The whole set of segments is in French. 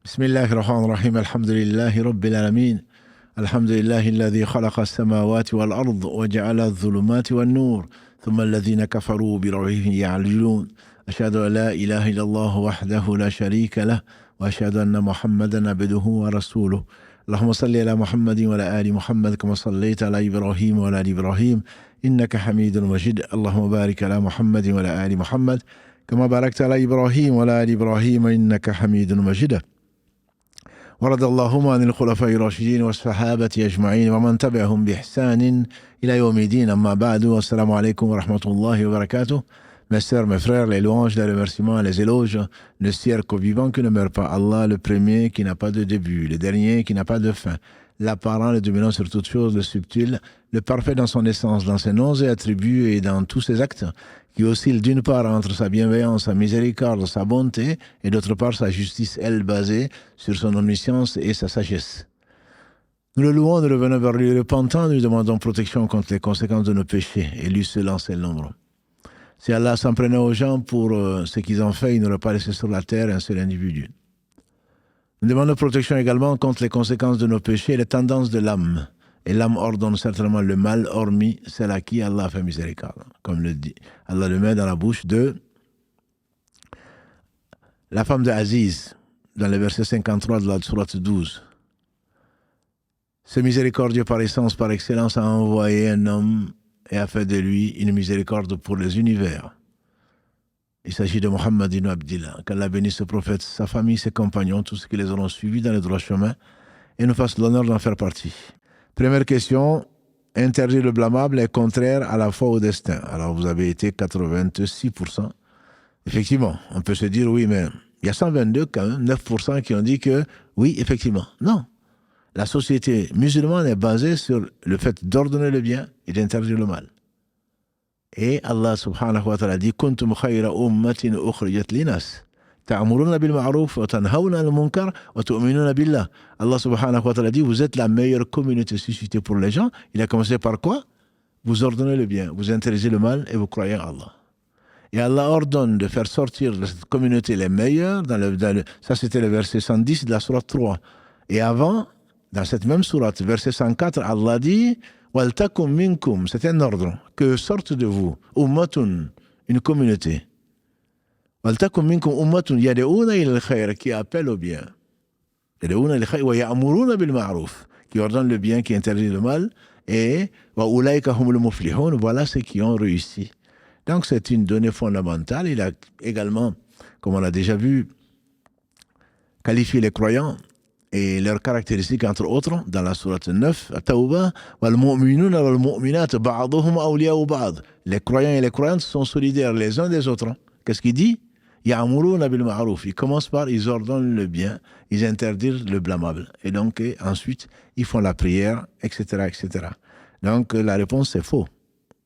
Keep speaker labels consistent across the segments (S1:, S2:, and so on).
S1: بسم الله الرحمن الرحيم الحمد لله رب العالمين الحمد لله الذي خلق السماوات والأرض وجعل الظلمات والنور ثم الذين كفروا بربهم يعدلون أشهد أن لا إله إلا الله وحده لا شريك له وأشهد أن محمدا عبده ورسوله اللهم صل على محمد وعلى آل محمد كما صليت على إبراهيم وعلى آل إبراهيم إنك حميد مجيد اللهم بارك على محمد وعلى آل محمد كما باركت على إبراهيم وعلى آل إبراهيم إنك حميد مجيد ورضي اللهم عن الخلفاء الراشدين والصحابة أجمعين ومن تبعهم بإحسان إلى يوم الدين أما بعد والسلام عليكم ورحمة الله وبركاته. Mes sœurs, mes frères, les louanges, les remerciements, les éloges ne cessent qu'au vivant qui ne meurt pas. Allah, le premier qui n'a pas de début, le dernier qui n'a pas de fin, l'apparent, le dominant sur toutes choses, le subtil, le parfait dans son essence, dans ses noms et attributs et dans tous ses actes, qui oscille d'une part entre sa bienveillance, sa miséricorde, sa bonté, et d'autre part sa justice, elle, basée sur son omniscience et sa sagesse. Nous le louons, nous revenons vers lui repentant, nous demandons protection contre les conséquences de nos péchés, et lui seul en sait le nombre. Si Allah s'en prenait aux gens pour ce qu'ils ont fait, il n'aurait pas laissé sur la terre un seul individu. Nous demandons protection également contre les conséquences de nos péchés et les tendances de l'âme. Et l'âme ordonne certainement le mal, hormis celle à qui Allah a fait miséricorde. Comme le dit, Allah le met dans la bouche de la femme de Aziz, dans le verset 53 de la sourate 12. Ce miséricordieux par essence, par excellence, a envoyé un homme et a fait de lui une miséricorde pour les univers. Il s'agit de Muhammad ibn Abdillah. Qu'Allah bénisse ce prophète, sa famille, ses compagnons, tous ceux qui les auront suivis dans le droit chemin et nous fasse l'honneur d'en faire partie. Première question, interdire le blâmable est contraire à la foi au destin. Alors vous avez été 86%. Effectivement, on peut se dire oui, mais il y a 122 quand même, 9% qui ont dit que oui, effectivement. Non. La société musulmane est basée sur le fait d'ordonner le bien et d'interdire le mal. Et Allah subhanahu wa ta'ala dit Kuntum khayra ummatin ukhrijat linas ta'muruna bil ma'ruf wa tanhawna 'anil munkar wa tu'minuna billah. Allah subhanahu wa ta'ala dit vous êtes la meilleure communauté suscitée pour les gens. Il a commencé par quoi? Vous ordonnez le bien, vous interdisez le mal et vous croyez en Allah. Et Allah ordonne de faire sortir de cette communauté les meilleurs ça c'était le verset 110 de la sourate 3. Et avant, dans cette même sourate, verset 104, Allah dit Waltakum minkum, c'est un ordre, que sorte de vous, ummatun, une communauté. Waltakum minkum ummatun yad'una ila al-khayr, qui appelle au bien. Yad'una ila al-khayr wa ya'muruna bil ma'ruf, qui ordonne le bien, qui interdit le mal, et wa ulaika humul muflihun, voilà ceux qui ont réussi. Donc c'est une donnée fondamentale. Il a également, comme on l'a déjà vu, qualifié les croyants et leurs caractéristiques, entre autres, dans la sourate 9, At-Tawbah, wal mu'minuna wal mu'minat ba'duhum awliya'u ba'd. Les croyants et les croyantes sont solidaires les uns des autres. Qu'est-ce qu'il dit? Ya'muruna bil ma'ruf. Ils commencent par, ils ordonnent le bien, ils interdisent le blâmable. Et donc, ensuite, ils font la prière, etc., etc. Donc, la réponse, c'est faux.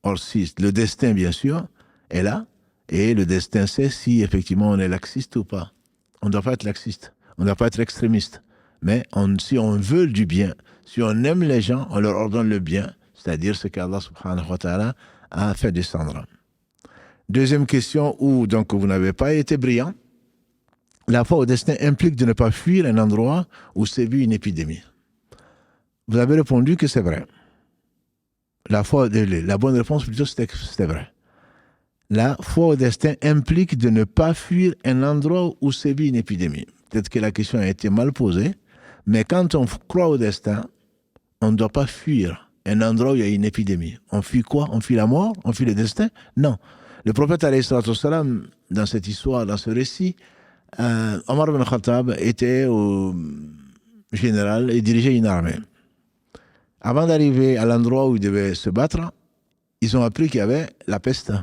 S1: Or, si le destin, bien sûr, est là, et le destin, c'est si effectivement on est laxiste ou pas. On ne doit pas être laxiste, on ne doit pas être extrémiste. Mais si on veut du bien, si on aime les gens, on leur ordonne le bien, c'est-à-dire ce qu'Allah subhanahu wa ta'ala a fait descendre. Deuxième question où donc vous n'avez pas été brillant. La foi au destin implique de ne pas fuir un endroit où sévit une épidémie. Vous avez répondu que c'est vrai. La bonne réponse plutôt c'était vrai. La foi au destin implique de ne pas fuir un endroit où sévit une épidémie. Peut-être que la question a été mal posée. Mais quand on croit au destin, on ne doit pas fuir un endroit où il y a une épidémie. On fuit quoi? On fuit la mort? On fuit le destin? Non. Le prophète, alayhi salatu wassalam, dans cette histoire, dans ce récit, Omar ibn Khattab était au général et dirigeait une armée. Avant d'arriver à l'endroit où il devait se battre, ils ont appris qu'il y avait la peste.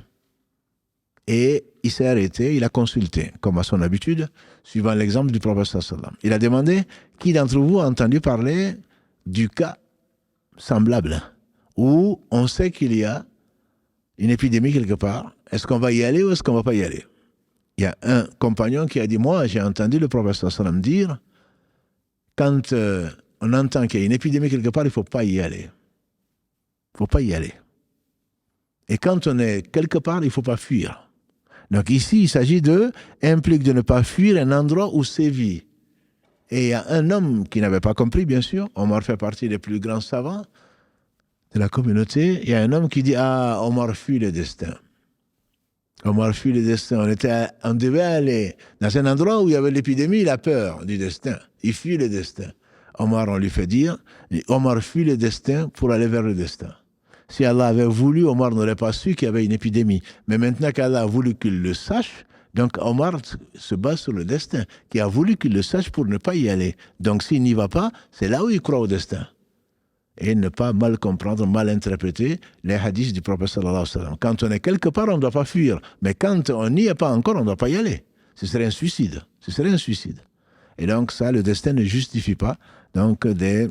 S1: Et il s'est arrêté, il a consulté, comme à son habitude, suivant l'exemple du prophète sallallahu. Il a demandé qui d'entre vous a entendu parler du cas semblable où on sait qu'il y a une épidémie quelque part. Est-ce qu'on va y aller ou est-ce qu'on ne va pas y aller? Il y a un compagnon qui a dit moi j'ai entendu le prophète sallallahu dire quand on entend qu'il y a une épidémie quelque part, il ne faut pas y aller. Il ne faut pas y aller. Et quand on est quelque part, il ne faut pas fuir. Donc ici, il s'agit implique de ne pas fuir un endroit où sévit Et il y a un homme qui n'avait pas compris, bien sûr. Omar fait partie des plus grands savants de la communauté. Il y a un homme qui dit, ah, Omar fuit le destin. Omar fuit le destin. On devait aller dans un endroit où il y avait l'épidémie, il a peur du destin. Il fuit le destin. Omar, on lui fait dire, Omar fuit le destin pour aller vers le destin. Si Allah avait voulu, Omar n'aurait pas su qu'il y avait une épidémie. Mais maintenant qu'Allah a voulu qu'il le sache, donc Omar se base sur le destin, qui a voulu qu'il le sache pour ne pas y aller. Donc s'il n'y va pas, c'est là où il croit au destin. Et ne pas mal comprendre, mal interpréter les hadiths du prophète sallallahu alayhi wa sallam. Quand on est quelque part, on ne doit pas fuir. Mais quand on n'y est pas encore, on ne doit pas y aller. Ce serait un suicide. Ce serait un suicide. Et donc ça, le destin ne justifie pas donc des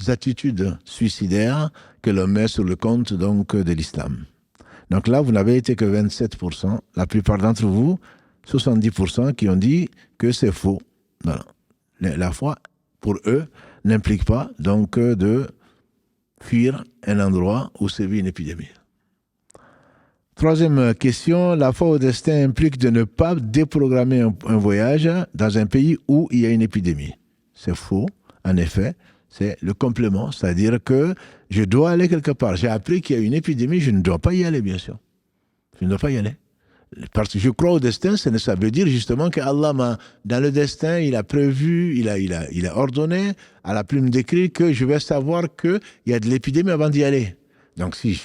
S1: attitudes suicidaires que l'on met sur le compte donc, de l'islam. Donc là, vous n'avez été que 27%. La plupart d'entre vous, 70% qui ont dit que c'est faux. Voilà. La foi, pour eux, n'implique pas donc de fuir un endroit où sévit une épidémie. Troisième question, la foi au destin implique de ne pas déprogrammer un voyage dans un pays où il y a une épidémie. C'est faux, en effet. C'est le complément, c'est-à-dire que je dois aller quelque part. J'ai appris qu'il y a une épidémie, je ne dois pas y aller, bien sûr. Je ne dois pas y aller. Parce que je crois au destin, ça veut dire justement qu'Allah m'a, dans le destin, il a prévu, il a ordonné à la plume d'écrire que je vais savoir qu'il y a de l'épidémie avant d'y aller. Donc si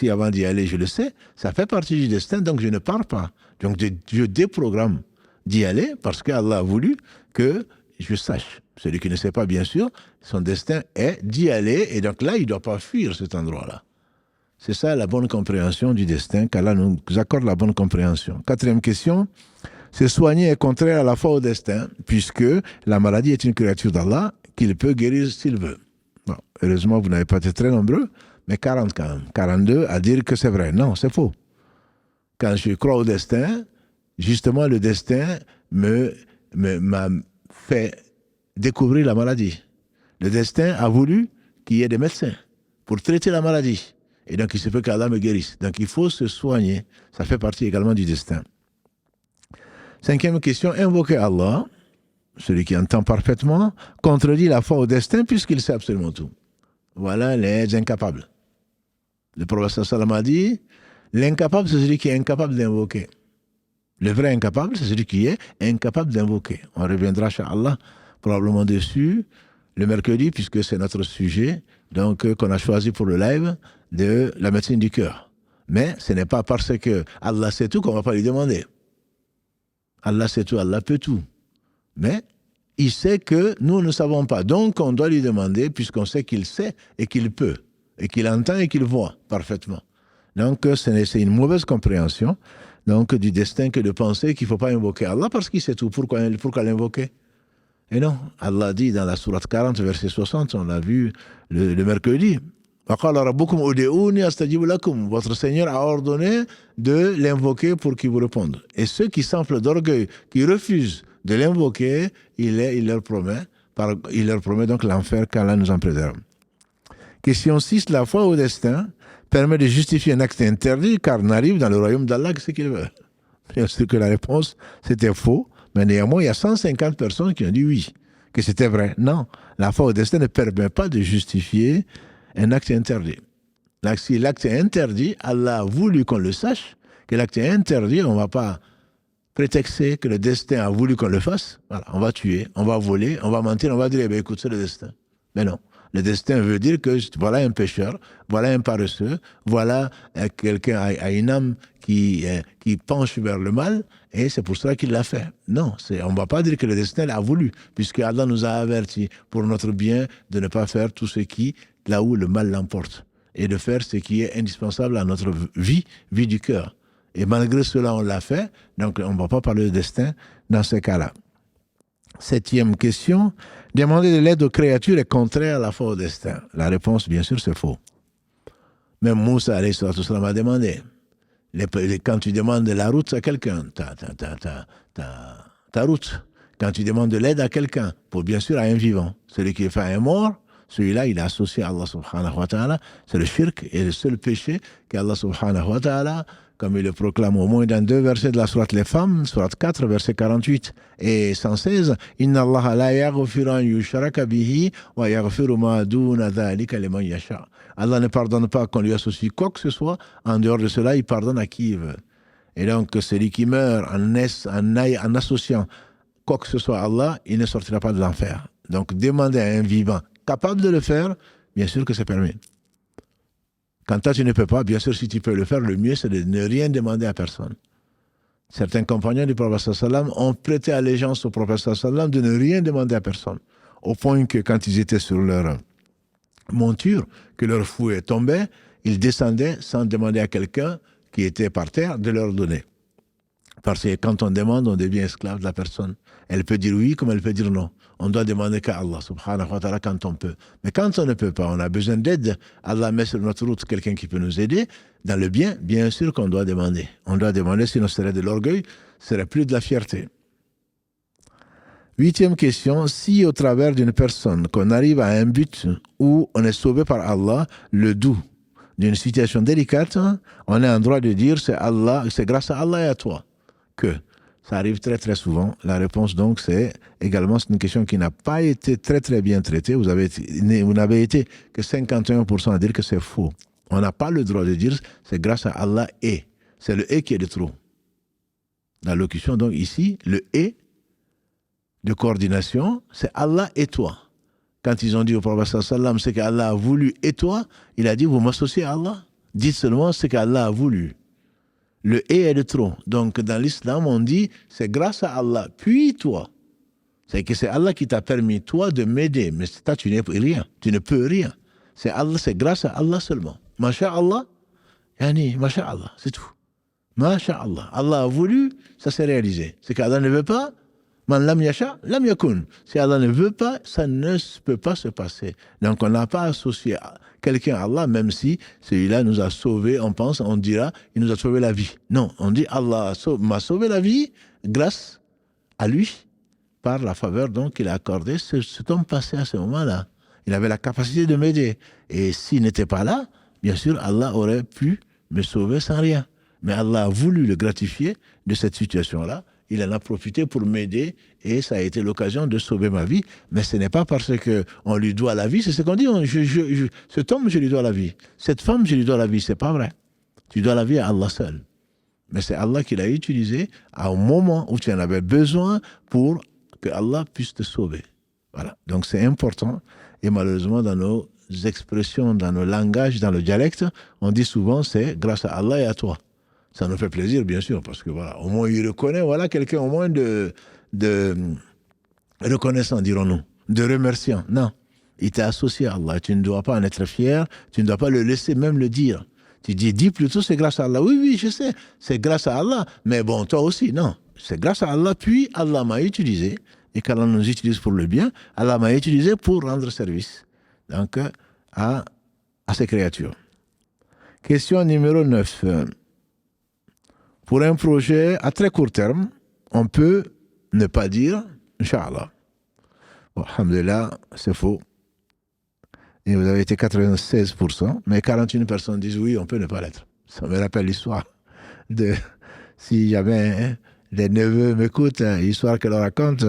S1: avant d'y aller, je le sais, ça fait partie du destin, donc je ne pars pas. Donc je déprogramme d'y aller parce qu'Allah a voulu que je sache. Celui qui ne sait pas, bien sûr, son destin est d'y aller, et donc là, il ne doit pas fuir cet endroit-là. C'est ça la bonne compréhension du destin, qu'Allah nous accorde la bonne compréhension. Quatrième question, se soigner est contraire à la foi au destin, puisque la maladie est une créature d'Allah qu'il peut guérir s'il veut. Bon, heureusement, vous n'avez pas été très nombreux, mais 40 quand même. 42 à dire que c'est vrai. Non, c'est faux. Quand je crois au destin, justement, le destin m'a fait découvrir la maladie. Le destin a voulu qu'il y ait des médecins pour traiter la maladie. Et donc, il se peut qu'Allah me guérisse. Donc, il faut se soigner. Ça fait partie également du destin. Cinquième question, invoquer Allah, celui qui entend parfaitement, contredit la foi au destin puisqu'il sait absolument tout. Voilà les incapables. Le prophète sallam a dit, l'incapable, c'est celui qui est incapable d'invoquer. Le vrai incapable, c'est celui qui est incapable d'invoquer. On reviendra, incha'Allah, probablement dessus, le mercredi, puisque c'est notre sujet, donc qu'on a choisi pour le live, de la médecine du cœur. Mais ce n'est pas parce que Allah sait tout qu'on ne va pas lui demander. Allah sait tout, Allah peut tout. Mais il sait que nous ne savons pas. Donc on doit lui demander, puisqu'on sait qu'il sait et qu'il peut, et qu'il entend et qu'il voit parfaitement. Donc c'est une mauvaise compréhension donc, du destin que de penser qu'il ne faut pas invoquer Allah parce qu'il sait tout. Pourquoi l'invoquer? Et non, Allah dit dans la sourate 40, verset 60, on l'a vu le mercredi, votre Seigneur a ordonné de l'invoquer pour qu'il vous réponde. Et ceux qui s'enflent d'orgueil, qui refusent de l'invoquer, il leur promet donc l'enfer qu'Allah nous en préserve. Question 6, la foi au destin permet de justifier un acte interdit car n'arrive dans le royaume d'Allah que ce qu'il veut. Bien sûr que la réponse, c'était faux, mais néanmoins, il y a 150 personnes qui ont dit oui, que c'était vrai. Non, la foi au destin ne permet pas de justifier un acte interdit. Si l'acte est interdit, Allah a voulu qu'on le sache, que l'acte est interdit, on ne va pas prétexter que le destin a voulu qu'on le fasse. Voilà, on va tuer, on va voler, on va mentir, on va dire, eh bien, écoute, c'est le destin. Mais non. Le destin veut dire que voilà un pécheur, voilà un paresseux, voilà quelqu'un à une âme qui penche vers le mal, et c'est pour cela qu'il l'a fait. Non, on ne va pas dire que le destin l'a voulu, puisque Allah nous a avertis pour notre bien de ne pas faire tout ce qui, là où le mal l'emporte, et de faire ce qui est indispensable à notre vie du cœur. Et malgré cela, on l'a fait, donc on ne va pas parler de destin dans ce cas-là. Septième question, demander de l'aide aux créatures est contraire à la foi au destin. La réponse, bien sûr, c'est faux. Même Moussa, alayhi salatu salam, a demandé. Quand tu demandes de la route à quelqu'un, ta route. Quand tu demandes de l'aide à quelqu'un, pour bien sûr à un vivant, celui qui est fait à un mort, celui-là, il est associé à Allah subhanahu wa ta'ala. C'est le shirk et le seul péché qu'Allah subhanahu wa ta'ala, comme il le proclame au moins dans 2 versets de la sourate Les Femmes, sourate 4, verset 48 et 116, « Inna Allah la yaghfiru an yushraka bihi wa yaghfiru ma duna dhalika liman yasha » Allah ne pardonne pas qu'on lui associe quoi que ce soit. En dehors de cela, il pardonne à qui il veut. Et donc, celui qui meurt en associant quoi que ce soit à Allah, il ne sortira pas de l'enfer. Donc, demander à un vivant capable de le faire, bien sûr que c'est permis. Quand toi, tu ne peux pas, bien sûr, si tu peux le faire, le mieux, c'est de ne rien demander à personne. Certains compagnons du prophète sallam ont prêté allégeance au prophète sallam de ne rien demander à personne. Au point que quand ils étaient sur leur monture, que leur fouet tombait, ils descendaient sans demander à quelqu'un qui était par terre de leur donner. Parce que quand on demande, on devient esclave de la personne. Elle peut dire oui comme elle peut dire non. On doit demander qu'à Allah subhanahu wa ta'ala quand on peut. Mais quand on ne peut pas, on a besoin d'aide, Allah met sur notre route quelqu'un qui peut nous aider. Dans le bien, bien sûr qu'on doit demander. On doit demander, sinon ce serait de l'orgueil, ce serait plus de la fierté. 8e question, si au travers d'une personne qu'on arrive à un but où on est sauvé par Allah, le doux d'une situation délicate, on est en droit de dire c'est Allah, c'est grâce à Allah et à toi que ça arrive très très souvent. La réponse donc c'est également c'est une question qui n'a pas été très très bien traitée. Vous n'avez été que 51% à dire que c'est faux. On n'a pas le droit de dire c'est grâce à Allah et. C'est le et qui est de trop. La locution donc ici, le et de coordination, c'est Allah et toi. Quand ils ont dit au prophète sallam, c'est qu'Allah a voulu et toi, il a dit, vous m'associez à Allah. Dites seulement ce qu'Allah a voulu. Le et est de trop. Donc dans l'islam, on dit, c'est grâce à Allah, puis toi. C'est que c'est Allah qui t'a permis, toi, de m'aider. Mais toi, tu n'es rien. Tu ne peux rien. C'est Allah, c'est grâce à Allah seulement. Masha'Allah, yani, Masha'Allah, c'est tout. Masha'Allah. Allah a voulu, ça s'est réalisé. C'est qu'Allah ne veut pas, Man lam yasha, lam yakun. Si Allah ne veut pas, ça ne peut pas se passer. Donc on n'a pas associé quelqu'un à Allah, même si celui-là nous a sauvés, on pense, on dira, il nous a sauvé la vie. Non, on dit Allah m'a sauvé la vie grâce à lui, par la faveur donc qu'il a accordée. Ce temps passé à ce moment-là, il avait la capacité de m'aider. Et s'il n'était pas là, bien sûr, Allah aurait pu me sauver sans rien. Mais Allah a voulu le gratifier de cette situation-là. Il en a profité pour m'aider et ça a été l'occasion de sauver ma vie. Mais ce n'est pas parce qu'on lui doit la vie, c'est ce qu'on dit. Cet homme, je lui dois la vie. Cette femme, je lui dois la vie. C'est pas vrai. Tu dois la vie à Allah seul. Mais c'est Allah qui l'a utilisé au moment où tu en avais besoin pour que Allah puisse te sauver. Voilà. Donc c'est important. Et malheureusement, dans nos expressions, dans nos langages, dans le dialecte, on dit souvent c'est grâce à Allah et à toi. Ça nous fait plaisir, bien sûr, parce que voilà, au moins il reconnaît, voilà, quelqu'un au moins de reconnaissant, dirons-nous, de remerciant. Non, il t'est associé à Allah. Tu ne dois pas en être fier, tu ne dois pas le laisser même le dire. Tu dis plutôt c'est grâce à Allah. Oui, oui, je sais, c'est grâce à Allah, mais bon, toi aussi, non. C'est grâce à Allah, puis Allah m'a utilisé, et qu'Allah nous utilise pour le bien, Allah m'a utilisé pour rendre service donc, à ses créatures. Question numéro 9. Pour un projet à très court terme, on peut ne pas dire Inch'Allah. Bon, alhamdulillah, c'est faux. Et vous avez été 96%, mais 41 personnes disent oui, on peut ne pas l'être. Ça me rappelle l'histoire de si jamais les neveux m'écoutent, l'histoire qu'elle raconte,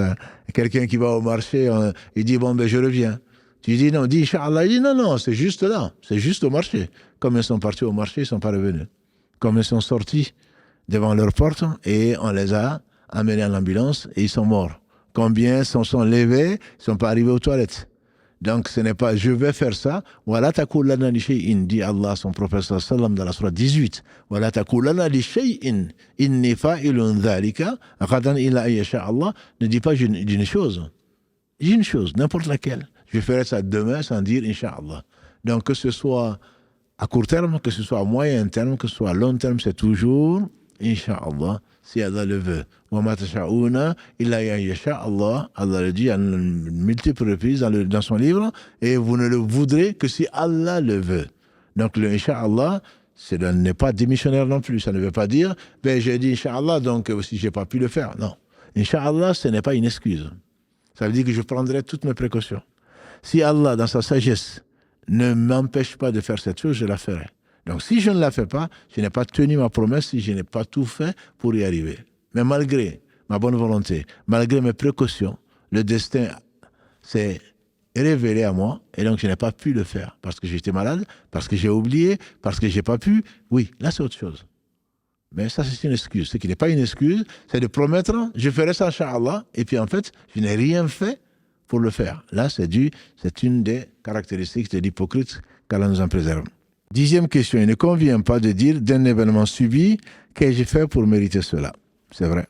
S1: quelqu'un qui va au marché, il dit bon, ben je reviens. Tu dis non, dis Inch'Allah, il dit non, c'est juste là, c'est juste au marché. Comme ils sont partis au marché, ils ne sont pas revenus. Comme ils sont sortis devant leur porte et on les a amenés à l'ambulance et ils sont morts. Combien s'en sont levés, ils ne sont pas arrivés aux toilettes. Donc ce n'est pas je vais faire ça. Voilà takulana li shay'in, dit Allah son prophète sallam dans la sourate 18. Voilà takulana li shay'in inni fa'ilun dhalika ghadan illa yasha Allah. Ne dis pas d'une chose. Dis une chose, n'importe laquelle. Je ferai ça demain sans dire Inch'Allah. Donc que ce soit à court terme, que ce soit à moyen terme, que ce soit à long terme, c'est toujours Inch'Allah, si Allah le veut. Wa ma tasha'una illa yasha Allah. Allah le dit à multiples reprises dans son livre, et vous ne le voudrez que si Allah le veut. Donc le Inch'Allah, n'est pas démissionnaire non plus. Ça ne veut pas dire, ben j'ai dit Inch'Allah, donc si j'ai pas pu le faire. Non. Inch'Allah, ce n'est pas une excuse. Ça veut dire que je prendrai toutes mes précautions. Si Allah, dans sa sagesse, ne m'empêche pas de faire cette chose, je la ferai. Donc si je ne la fais pas, je n'ai pas tenu ma promesse, si je n'ai pas tout fait pour y arriver. Mais malgré ma bonne volonté, malgré mes précautions, le destin s'est révélé à moi et donc je n'ai pas pu le faire parce que j'étais malade, parce que j'ai oublié, parce que je n'ai pas pu. Oui, là c'est autre chose. Mais ça c'est une excuse. Ce qui n'est pas une excuse, c'est de promettre, je ferai ça, Inch'Allah, et puis en fait, je n'ai rien fait pour le faire. Là, c'est une des caractéristiques de l'hypocrite qu'Allah nous en préserve. 10e question, il ne convient pas de dire d'un événement subi, qu'ai-je fait pour mériter cela? C'est vrai,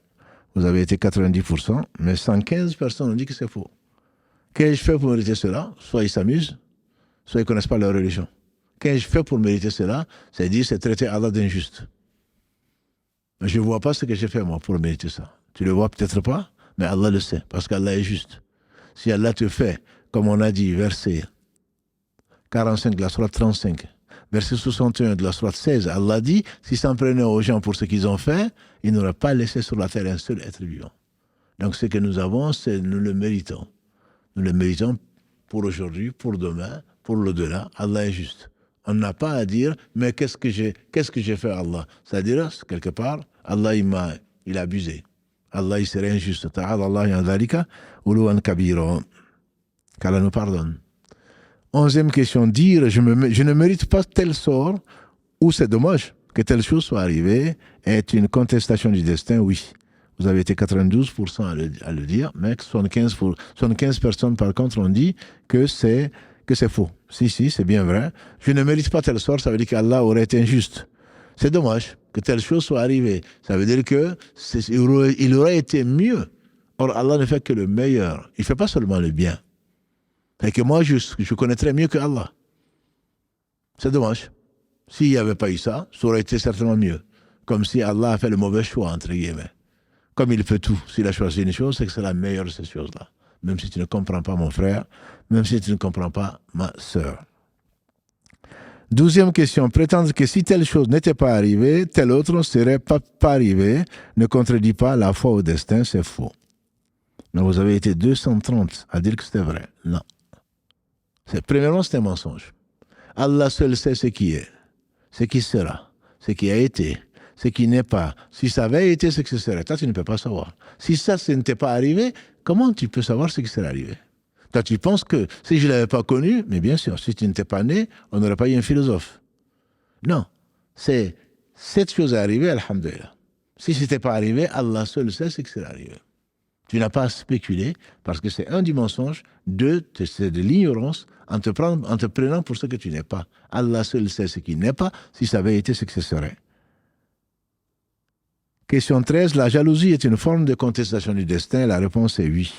S1: vous avez été 90%, mais 115 personnes ont dit que c'est faux. Qu'ai-je fait pour mériter cela? Soit ils s'amusent, soit ils ne connaissent pas leur religion. Qu'ai-je fait pour mériter cela? C'est dire, c'est traiter Allah d'injuste. Je ne vois pas ce que j'ai fait moi pour mériter ça. Tu le vois peut-être pas, mais Allah le sait, parce qu'Allah est juste. Si Allah te fait, comme on a dit, verset 45 de la sourate 35, verset 61 de la sourate 16, Allah dit, si s'en prenait aux gens pour ce qu'ils ont fait, ils n'auraient pas laissé sur la terre un seul être vivant. Donc ce que nous avons, c'est nous le méritons. Nous le méritons pour aujourd'hui, pour demain, pour l'au-delà. Allah est juste. On n'a pas à dire, mais qu'est-ce que j'ai fait à Allah? C'est-à-dire, quelque part, Allah, il a abusé. Allah, il serait injuste. Ta'ala Allah yan dhalika, uluwan kabira. Qu'Allah nous pardonne. 11e question, dire, je ne mérite pas tel sort, ou c'est dommage que telle chose soit arrivée, est une contestation du destin, oui. Vous avez été 92% à le dire, mais 75 personnes, par contre, ont dit que c'est faux. Si, c'est bien vrai. Je ne mérite pas tel sort, ça veut dire qu'Allah aurait été injuste. C'est dommage que telle chose soit arrivée. Ça veut dire qu'il aurait été mieux. Or, Allah ne fait que le meilleur. Il ne fait pas seulement le bien. Fait que moi, je connaîtrais mieux que Allah. C'est dommage. S'il n'y avait pas eu ça, ça aurait été certainement mieux. Comme si Allah a fait le mauvais choix, entre guillemets. Comme il fait tout. S'il a choisi une chose, c'est que c'est la meilleure de ces choses-là. Même si tu ne comprends pas mon frère, même si tu ne comprends pas ma sœur. 12e question. Prétendre que si telle chose n'était pas arrivée, telle autre ne serait pas arrivée, ne contredit pas la foi au destin, c'est faux. Mais vous avez été 230 à dire que c'était vrai. Non. Premièrement, c'est un mensonge. Allah seul sait ce qui est, ce qui sera, ce qui a été, ce qui n'est pas. Si ça avait été ce que ce serait, toi, tu ne peux pas savoir. Si ça n'était pas arrivé, comment tu peux savoir ce qui serait arrivé? Toi, tu penses que si je ne l'avais pas connu, mais bien sûr, si tu n'étais pas né, on n'aurait pas eu un philosophe. Non. Cette chose est arrivée, alhamdoulilah. Si ce n'était pas arrivé, Allah seul sait ce qui serait arrivé. Tu n'as pas à spéculer, parce que c'est un du mensonge, deux, c'est de l'ignorance, en te prenant pour ce que tu n'es pas. Allah seul sait ce qui n'est pas, si ça avait été ce que ce serait. Question 13, la jalousie est une forme de contestation du destin? La réponse est oui.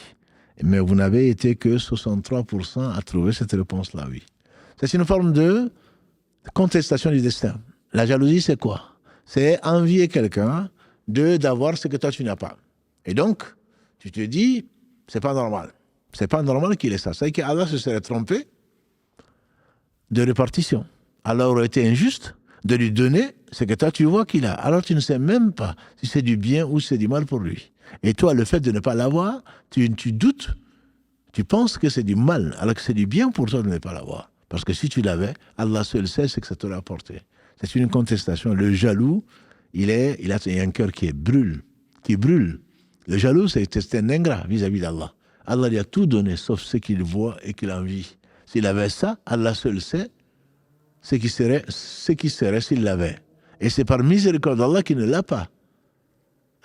S1: Mais vous n'avez été que 63% à trouver cette réponse-là, oui. C'est une forme de contestation du destin. La jalousie, c'est quoi? C'est envier quelqu'un d'avoir ce que toi, tu n'as pas. Et donc, tu te dis, c'est pas normal. C'est pas normal qu'il ait ça. C'est qu'Allah se serait trompé de répartition. Allah aurait été injuste de lui donner ce que toi tu vois qu'il a. Alors tu ne sais même pas si c'est du bien ou si c'est du mal pour lui. Et toi, le fait de ne pas l'avoir, tu doutes, tu penses que c'est du mal, alors que c'est du bien pour toi de ne pas l'avoir. Parce que si tu l'avais, Allah seul sait ce que ça t'aurait apporté. C'est une contestation. Le jaloux, il a un cœur qui brûle. Le jaloux, c'est un ingrat vis-à-vis d'Allah. Allah lui a tout donné, sauf ce qu'il voit et qu'il envie. S'il avait ça, Allah seul sait ce qui serait s'il l'avait. Et c'est par miséricorde d'Allah qu'il ne l'a pas.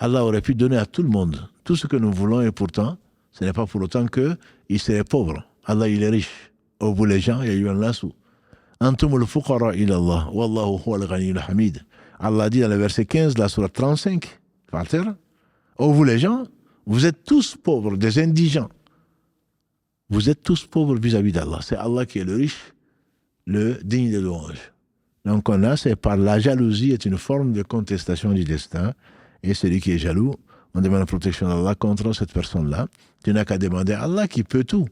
S1: Allah aurait pu donner à tout le monde tout ce que nous voulons et pourtant, ce n'est pas pour autant qu'il serait pauvre. Allah, il est riche. Oh, vous les gens, il y a eu un lassou. Antum al-fuqara ila Allah, wallahu huwa al-ghani al-hamid. Allah dit dans le verset 15 de la sourate 35, oh, vous les gens, vous êtes tous pauvres, des indigents. Vous êtes tous pauvres vis-à-vis d'Allah. C'est Allah qui est le riche, le digne de louange. Donc c'est par la jalousie est une forme de contestation du destin. Et celui qui est jaloux, on demande la protection d'Allah contre cette personne-là. Tu n'as qu'à demander à Allah qui peut tout,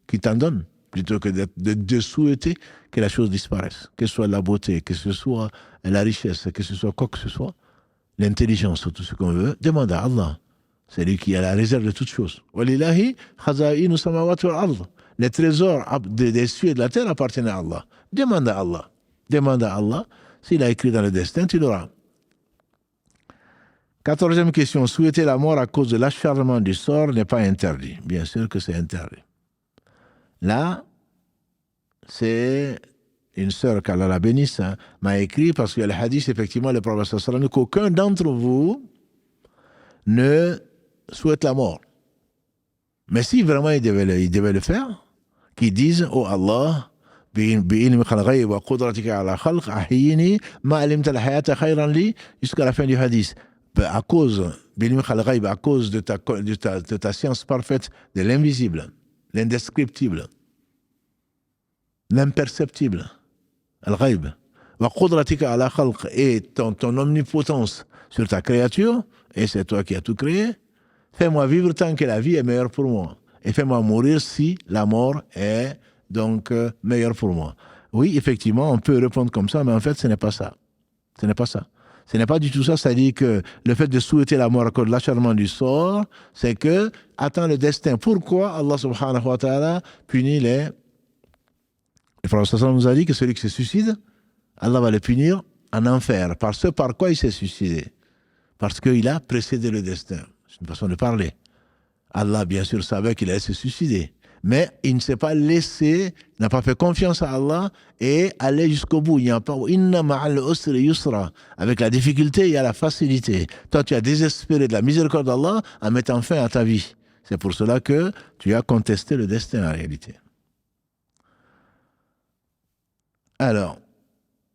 S1: qui t'en donne, plutôt que de souhaiter que la chose disparaisse. Que ce soit la beauté, que ce soit la richesse, que ce soit quoi que ce soit, l'intelligence, tout ce qu'on veut, demande à Allah. C'est lui qui a la réserve de toutes choses. Walillahi khaza'inu samawati wal ard. Les trésors des cieux et de la terre appartiennent à Allah. Demande à Allah. Demande à Allah. S'il a écrit dans le destin, tu l'auras. 14e question. Souhaiter la mort à cause de l'acharnement du sort n'est pas interdit. Bien sûr que c'est interdit. Là, c'est une sœur, qu'Allah la bénisse, m'a écrit, parce qu'il y a le hadith, effectivement, le prophète sallallahu alayhi wa sallam, qu'aucun d'entre vous ne souhaite la mort. Mais si vraiment il devait le faire, qu'ils disent, oh Allah, jusqu'à la fin du hadith, à cause de ta science parfaite de l'invisible, l'indescriptible, l'imperceptible, al-ghayb, et ton omnipotence sur ta créature, et c'est toi qui as tout créé, fais-moi vivre tant que la vie est meilleure pour moi, et fais-moi mourir si la mort est donc meilleure pour moi. Oui, effectivement, on peut répondre comme ça, mais en fait, ce n'est pas ça. Ce n'est pas ça. Ce n'est pas du tout ça, c'est-à-dire que le fait de souhaiter la mort à cause de l'acharnement du sort, c'est que, attends le destin. Pourquoi Allah subhanahu wa ta'ala punit les... Le prophète nous a dit que celui qui se suicide, Allah va le punir en enfer, par ce par quoi il s'est suicidé. Parce qu'il a précédé le destin. C'est une façon de parler. Allah, bien sûr, savait qu'il allait se suicider. Mais il ne s'est pas laissé, n'a pas fait confiance à Allah et aller jusqu'au bout. Il n'y a pas inna ma'al usri yusra. Avec la difficulté, il y a la facilité. Toi, tu as désespéré de la miséricorde d'Allah en mettant fin à ta vie. C'est pour cela que tu as contesté le destin en réalité. Alors,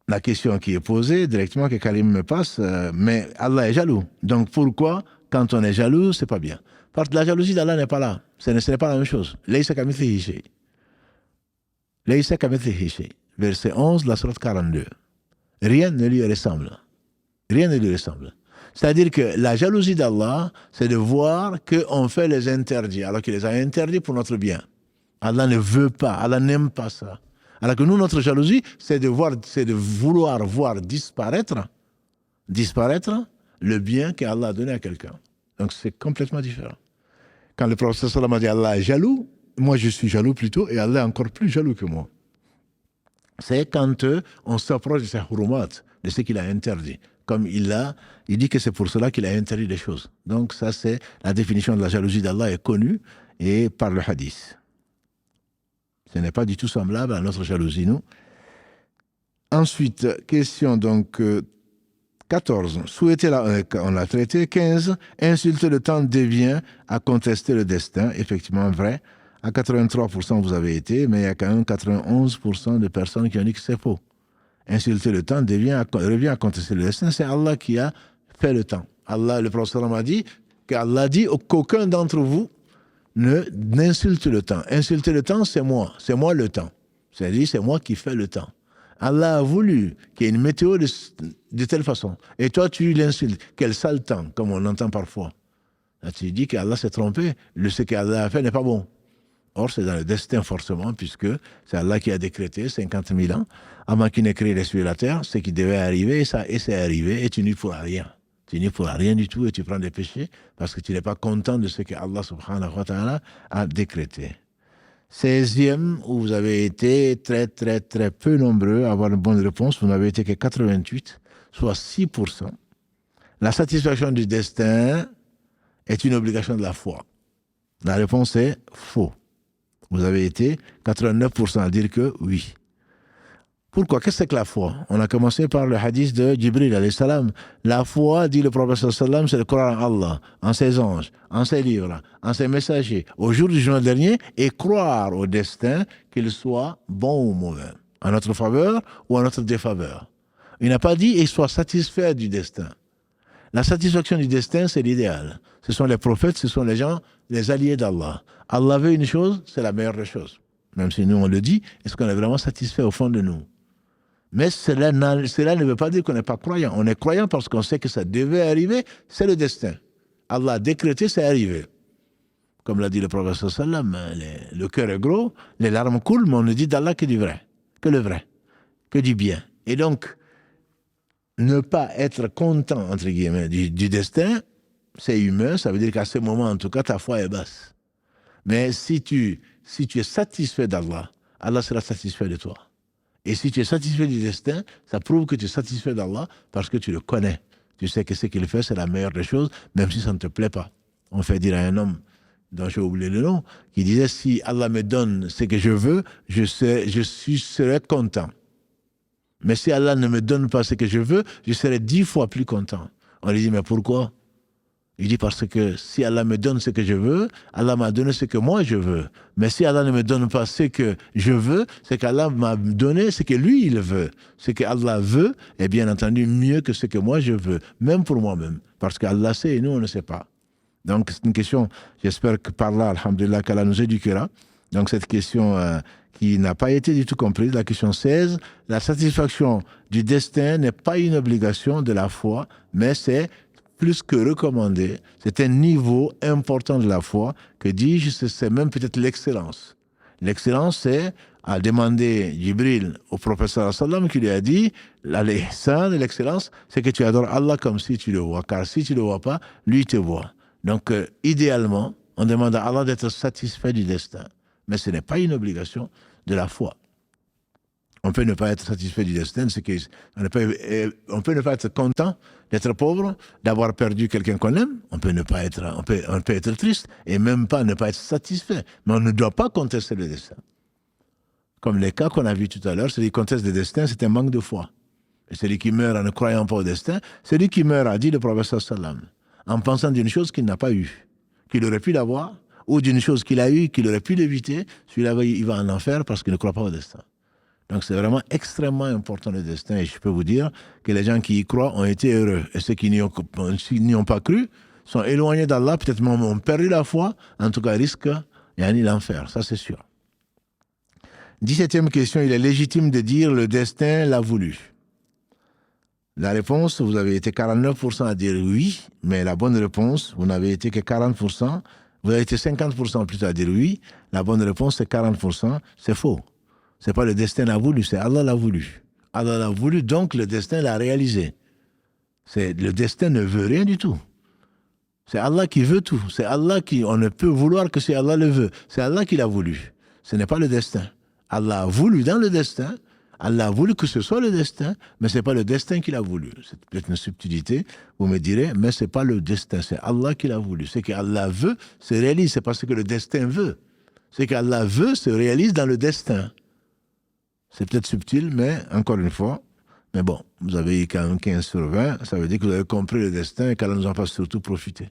S1: la question qui est posée directement, que Karim me passe, mais Allah est jaloux. Donc pourquoi, quand on est jaloux, c'est pas bien? Parce que la jalousie d'Allah n'est pas là. Ce n'est pas la même chose. Laysa kamithlihi shay. Laysa kamithlihi shay. Verset 11 de la sourate 42. Rien ne lui ressemble. Rien ne lui ressemble. C'est-à-dire que la jalousie d'Allah, c'est de voir qu'on fait les interdits, alors qu'il les a interdits pour notre bien. Allah ne veut pas, Allah n'aime pas ça. Alors que nous, notre jalousie, c'est de vouloir voir disparaître le bien qu'Allah a donné à quelqu'un. Donc c'est complètement différent. Quand le prophète sallallahu alayhi wa sallam a dit Allah est jaloux, moi je suis jaloux plutôt, et Allah est encore plus jaloux que moi. C'est quand on s'approche de ses hurumat, de ce qu'il a interdit. Comme il dit que c'est pour cela qu'il a interdit des choses. Donc ça, c'est la définition de la jalousie d'Allah est connue et par le hadith. Ce n'est pas du tout semblable à notre jalousie, nous. Ensuite, question donc 14. Souhaiter on l'a traité. 15. Insulter le temps devient à contester le destin. Effectivement, vrai. À 83%, vous avez été, mais il y a quand même 91% de personnes qui ont dit que c'est faux. Insulter le temps revient à contester le destin. C'est Allah qui a fait le temps. Allah, le prophète a dit qu'Allah dit qu'aucun d'entre vous n'insulte le temps. Insulter le temps, c'est moi. C'est moi le temps. C'est-à-dire, c'est moi qui fais le temps. Allah a voulu qu'il y ait une météo de telle façon. Et toi, tu l'insultes. Quel sale temps, comme on entend parfois. Là, tu dis qu'Allah s'est trompé. Ce qu'Allah a fait n'est pas bon. Or, c'est dans le destin forcément, puisque c'est Allah qui a décrété 50 000 ans, avant qu'il n'ait créé les cieux et la terre, ce qui devait arriver, et c'est arrivé, et tu n'y pourras rien. Tu n'y pourras rien du tout, et tu prends des péchés, parce que tu n'es pas content de ce que Allah subhanahu wa ta'ala a décrété. 16e, où vous avez été très, très, très peu nombreux à avoir une bonne réponse, vous n'avez été que 88, soit 6%. La satisfaction du destin est une obligation de la foi. La réponse est faux. Vous avez été 89% à dire que oui. Pourquoi? Qu'est-ce que c'est que la foi? On a commencé par le hadith de Jibril alayhi salam. La foi, dit le prophète sallallahu alayhi wa sallam, c'est de croire en Allah, en ses anges, en ses livres, en ses messagers, au jour du jour dernier, et croire au destin, qu'il soit bon ou mauvais, en notre faveur ou en notre défaveur. Il n'a pas dit et soit satisfait du destin. La satisfaction du destin, c'est l'idéal. Ce sont les prophètes, ce sont les gens, les alliés d'Allah. Allah veut une chose, c'est la meilleure des choses. Même si nous on le dit, est-ce qu'on est vraiment satisfait au fond de nous? Mais cela ne veut pas dire qu'on n'est pas croyant. On est croyant parce qu'on sait que ça devait arriver, c'est le destin. Allah a décrété, c'est arrivé. Comme l'a dit le prophète sallallahu alayhi wa sallam, le cœur est gros, les larmes coulent, mais on ne dit d'Allah que du vrai, que du bien. Et donc, ne pas être content, entre guillemets, du destin, c'est humain, ça veut dire qu'à ce moment, en tout cas, ta foi est basse. Mais si tu es satisfait d'Allah, Allah sera satisfait de toi. Et si tu es satisfait du destin, ça prouve que tu es satisfait d'Allah parce que tu le connais. Tu sais que ce qu'il fait, c'est la meilleure des choses, même si ça ne te plaît pas. On fait dire à un homme, dont j'ai oublié le nom, qui disait, si Allah me donne ce que je veux, je serai content. Mais si Allah ne me donne pas ce que je veux, je serai 10 fois plus content. On lui dit, mais pourquoi? Il dit, parce que si Allah me donne ce que je veux, Allah m'a donné ce que moi je veux. Mais si Allah ne me donne pas ce que je veux, c'est qu'Allah m'a donné ce que lui il veut. Ce que Allah veut est bien entendu mieux que ce que moi je veux, même pour moi-même. Parce qu'Allah sait et nous on ne sait pas. Donc c'est une question, j'espère que par là, alhamdoulilah, qu'Allah nous éduquera. Donc cette question qui n'a pas été du tout comprise, la question 16, la satisfaction du destin n'est pas une obligation de la foi, mais c'est plus que recommandé. C'est un niveau important de la foi que, dis-je, c'est même peut-être l'excellence. L'excellence, c'est à demander Jibril au prophète sallam qui lui a dit, l'ihsan, l'excellence, c'est que tu adores Allah comme si tu le vois, car si tu ne le vois pas, lui te voit. Donc, idéalement, on demande à Allah d'être satisfait du destin. Mais ce n'est pas une obligation de la foi. On peut ne pas être satisfait du destin, on peut ne pas être content d'être pauvre, d'avoir perdu quelqu'un qu'on aime. On peut être triste et même pas ne pas être satisfait. Mais on ne doit pas contester le destin. Comme les cas qu'on a vus tout à l'heure, celui qui conteste le destin, c'est un manque de foi. Et celui qui meurt en ne croyant pas au destin, celui qui meurt, a dit le prophète sallam, en pensant d'une chose qu'il n'a pas eue, qu'il aurait pu l'avoir, ou d'une chose qu'il a eue, qu'il aurait pu l'éviter, celui-là, il va en enfer parce qu'il ne croit pas au destin. Donc c'est vraiment extrêmement important le destin et je peux vous dire que les gens qui y croient ont été heureux et ceux qui n'y ont pas cru sont éloignés d'Allah, peut-être même ont perdu la foi, en tout cas risquent l'enfer, ça c'est sûr. 17e question, il est légitime de dire le destin l'a voulu. La réponse, vous avez été 49% à dire oui, mais la bonne réponse, vous n'avez été que 40%, vous avez été 50% plutôt à dire oui, la bonne réponse c'est 40%, c'est faux. C'est pas le destin l'a voulu, c'est Allah l'a voulu. Allah l'a voulu, donc le destin l'a réalisé. Le destin ne veut rien du tout. C'est Allah qui veut tout. C'est Allah qui, on ne peut vouloir que si Allah le veut. C'est Allah qui l'a voulu. Ce n'est pas le destin. Allah a voulu dans le destin. Allah a voulu que ce soit le destin, mais c'est pas le destin qu'il a voulu. C'est peut-être une subtilité. Vous me direz, mais c'est pas le destin. C'est Allah qui l'a voulu. Ce qu'Allah veut se réalise. C'est parce que le destin veut. Ce qu'Allah veut se réalise dans le destin. C'est peut-être subtil, mais encore une fois, mais bon, vous avez eu quand même 15 sur 20, ça veut dire que vous avez compris le destin et qu'Allah nous en fasse surtout profiter.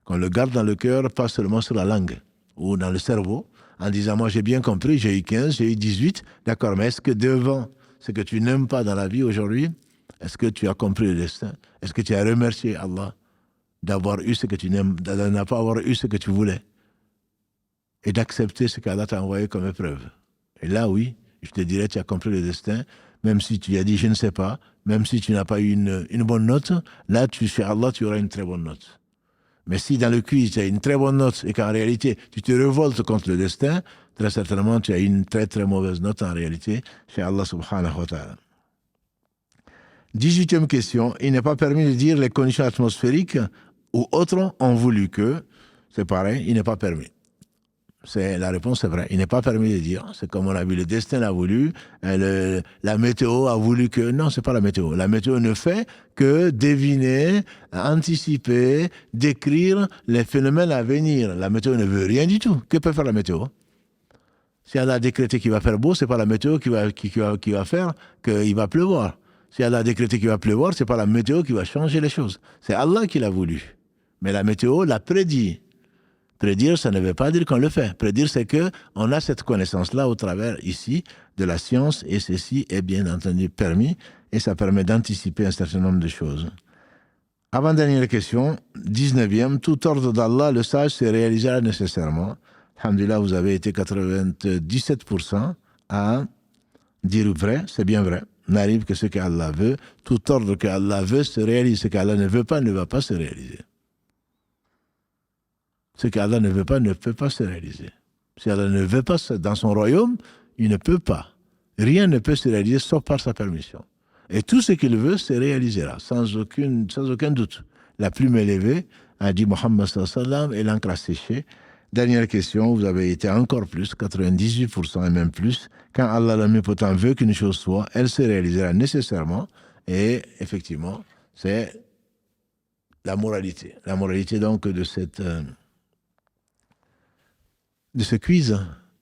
S1: Qu'on le garde dans le cœur, pas seulement sur la langue ou dans le cerveau, en disant, moi j'ai bien compris, j'ai eu 15, j'ai eu 18, d'accord, mais est-ce que devant ce que tu n'aimes pas dans la vie aujourd'hui, est-ce que tu as compris le destin? Est-ce que tu as remercié Allah d'avoir eu ce que tu n'aimes, de ne pas avoir eu ce que tu voulais et d'accepter ce qu'Allah t'a envoyé comme épreuve? Et là, oui, je te dirais, tu as compris le destin, même si tu as dit, je ne sais pas, même si tu n'as pas eu une bonne note, là, chez Allah, tu auras une très bonne note. Mais si dans le quiz, tu as une très bonne note et qu'en réalité, tu te révoltes contre le destin, très certainement, tu as une très très mauvaise note en réalité chez Allah subhanahu wa ta'ala. 18e question, il n'est pas permis de dire les conditions atmosphériques ou autres ont voulu que, c'est pareil, il n'est pas permis. La réponse est vraie. Il n'est pas permis de dire. C'est comme on a vu, le destin l'a voulu, la météo a voulu que... Non, c'est pas la météo. La météo ne fait que deviner, anticiper, décrire les phénomènes à venir. La météo ne veut rien du tout. Que peut faire la météo? Si elle a décrété qu'il va faire beau, c'est pas la météo qui va faire qu'il va pleuvoir. Si elle a décrété qu'il va pleuvoir, c'est pas la météo qui va changer les choses. C'est Allah qui l'a voulu. Mais la météo l'a prédit. Prédire, ça ne veut pas dire qu'on le fait. Prédire, c'est qu'on a cette connaissance-là au travers, ici, de la science, et ceci est bien entendu permis, et ça permet d'anticiper un certain nombre de choses. Avant-dernière question, 19e, tout ordre d'Allah, le sage, se réalisera nécessairement. Alhamdulillah, vous avez été 97% à dire vrai, c'est bien vrai. N'arrive que ce qu'Allah veut. Tout ordre qu'Allah veut se réalise. Ce qu'Allah ne veut pas ne va pas se réaliser. Ce qu'Allah ne veut pas ne peut pas se réaliser. Si Allah ne veut pas dans son royaume, il ne peut pas. Rien ne peut se réaliser sauf par sa permission. Et tout ce qu'il veut se réalisera, sans aucun doute. La plume est levée, a dit Muhammad sallallahu alayhi wa sallam, et l'encre a séché. Dernière question, vous avez été encore plus, 98% et même plus. Quand Allah l'Omnipotent veut qu'une chose soit, elle se réalisera nécessairement. Et effectivement, c'est la moralité. La moralité donc de ce quiz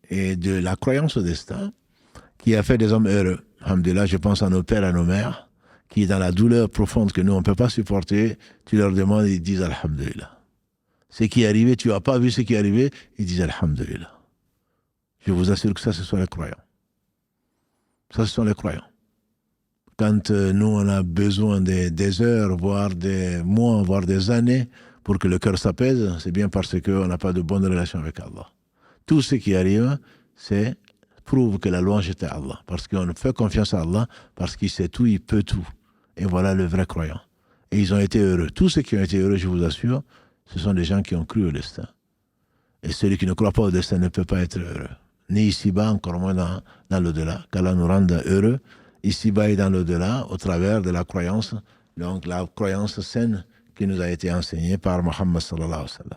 S1: et de la croyance au destin qui a fait des hommes heureux. Alhamdulillah, je pense à nos pères et à nos mères qui, dans la douleur profonde que nous, on ne peut pas supporter, tu leur demandes, ils disent Alhamdulillah. Ce qui est arrivé, tu n'as pas vu ce qui est arrivé, ils disent Alhamdulillah. Je vous assure que ça, ce sont les croyants. Ça, ce sont les croyants. Quand nous, on a besoin des heures, voire des mois, voire des années pour que le cœur s'apaise, c'est bien parce qu'on n'a pas de bonne relation avec Allah. Tout ce qui arrive, prouve que la louange est à Allah. Parce qu'on fait confiance à Allah, parce qu'il sait tout, il peut tout. Et voilà le vrai croyant. Et ils ont été heureux. Tous ceux qui ont été heureux, je vous assure, ce sont des gens qui ont cru au destin. Et celui qui ne croit pas au destin ne peut pas être heureux. Ni ici-bas, encore moins dans l'au-delà. Qu'Allah nous rende heureux, ici-bas et dans l'au-delà, au travers de la croyance, donc la croyance saine qui nous a été enseignée par Muhammad sallallahu alayhi wa sallam.